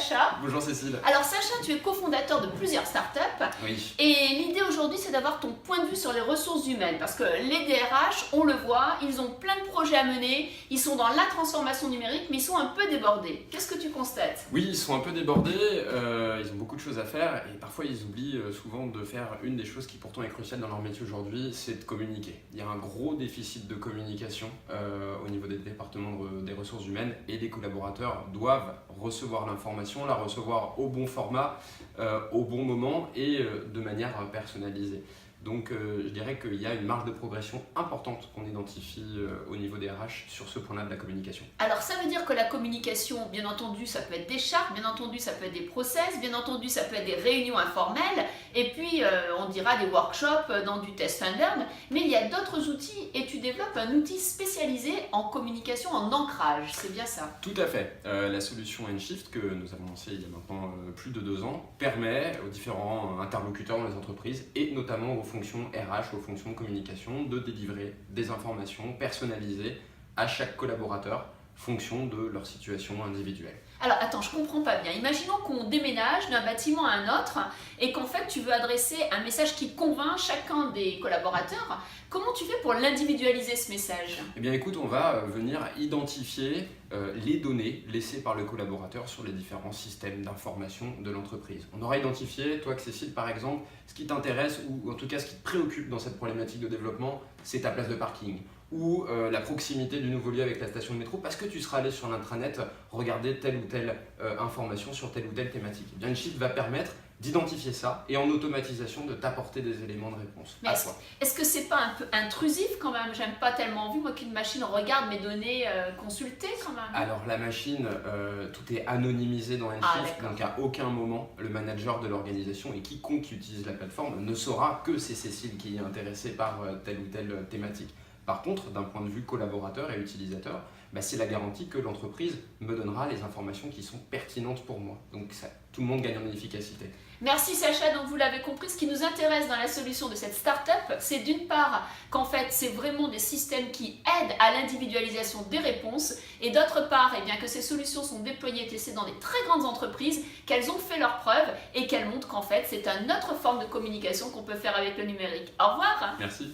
Sacha. Bonjour Cécile. Alors Sacha, tu es cofondateur de plusieurs startups. Oui. Et l'idée aujourd'hui, c'est d'avoir ton point de vue sur les ressources humaines. Parce que les DRH, on le voit, ils ont plein de projets à mener, ils sont dans la transformation numérique, mais ils sont un peu débordés. Qu'est-ce que tu constates? Oui, ils sont un peu débordés, ils ont beaucoup de choses à faire et parfois ils oublient souvent de faire une des choses qui pourtant est cruciale dans leur métier aujourd'hui, c'est de communiquer. Il y a un gros déficit de communication au niveau des départements des ressources humaines et les collaborateurs doivent recevoir l'information, la recevoir au bon format, au bon moment et de manière personnalisée. Donc je dirais qu'il y a une marge de progression importante qu'on identifie au niveau des RH sur ce point-là de la communication. Alors ça veut dire que la communication, bien entendu, ça peut être des chartes, bien entendu, ça peut être des process, bien entendu, ça peut être des réunions informelles, et puis on dira des workshops dans du test and learn, mais il y a d'autres outils et tu développes un outil spécialisé en communication, en ancrage, c'est bien ça? Tout à fait. La solution Nshift que nous avons lancée il y a maintenant plus de 2 ans permet aux différents interlocuteurs dans les entreprises et notamment aux fonctions RH, aux fonctions de communication de délivrer des informations personnalisées à chaque collaborateur fonction de leur situation individuelle. Alors attends, je comprends pas bien. Imaginons qu'on déménage d'un bâtiment à un autre et qu'en fait tu veux adresser un message qui convainc chacun des collaborateurs. Comment tu fais pour l'individualiser ce message? Eh bien écoute, on va venir identifier les données laissées par le collaborateur sur les différents systèmes d'information de l'entreprise. On aura identifié, toi Cécile par exemple, ce qui t'intéresse ou en tout cas ce qui te préoccupe dans cette problématique de développement, c'est ta place de parking ou la proximité du nouveau lieu avec la station de métro parce que tu seras allé sur l'intranet regarder telle ou telle information sur telle ou telle thématique. Eh bien, Nshift va permettre d'identifier ça et en automatisation de t'apporter des éléments de réponse Mais à toi. est-ce que c'est pas un peu intrusif quand même? J'aime pas tellement vu moi qu'une machine regarde mes données consultées quand même. Alors la machine, tout est anonymisé dans Nshift, d'accord. donc à aucun moment le manager de l'organisation et quiconque utilise la plateforme ne saura que c'est Cécile qui est intéressée par telle ou telle thématique. Par contre, d'un point de vue collaborateur et utilisateur, c'est la garantie que l'entreprise me donnera les informations qui sont pertinentes pour moi. Donc ça, tout le monde gagne en efficacité. Merci Sacha, donc vous l'avez compris, ce qui nous intéresse dans la solution de cette start-up, c'est d'une part qu'en fait c'est vraiment des systèmes qui aident à l'individualisation des réponses et d'autre part eh bien, que ces solutions sont déployées et testées dans des très grandes entreprises, qu'elles ont fait leurs preuves et qu'elles montrent qu'en fait c'est une autre forme de communication qu'on peut faire avec le numérique. Au revoir. Merci.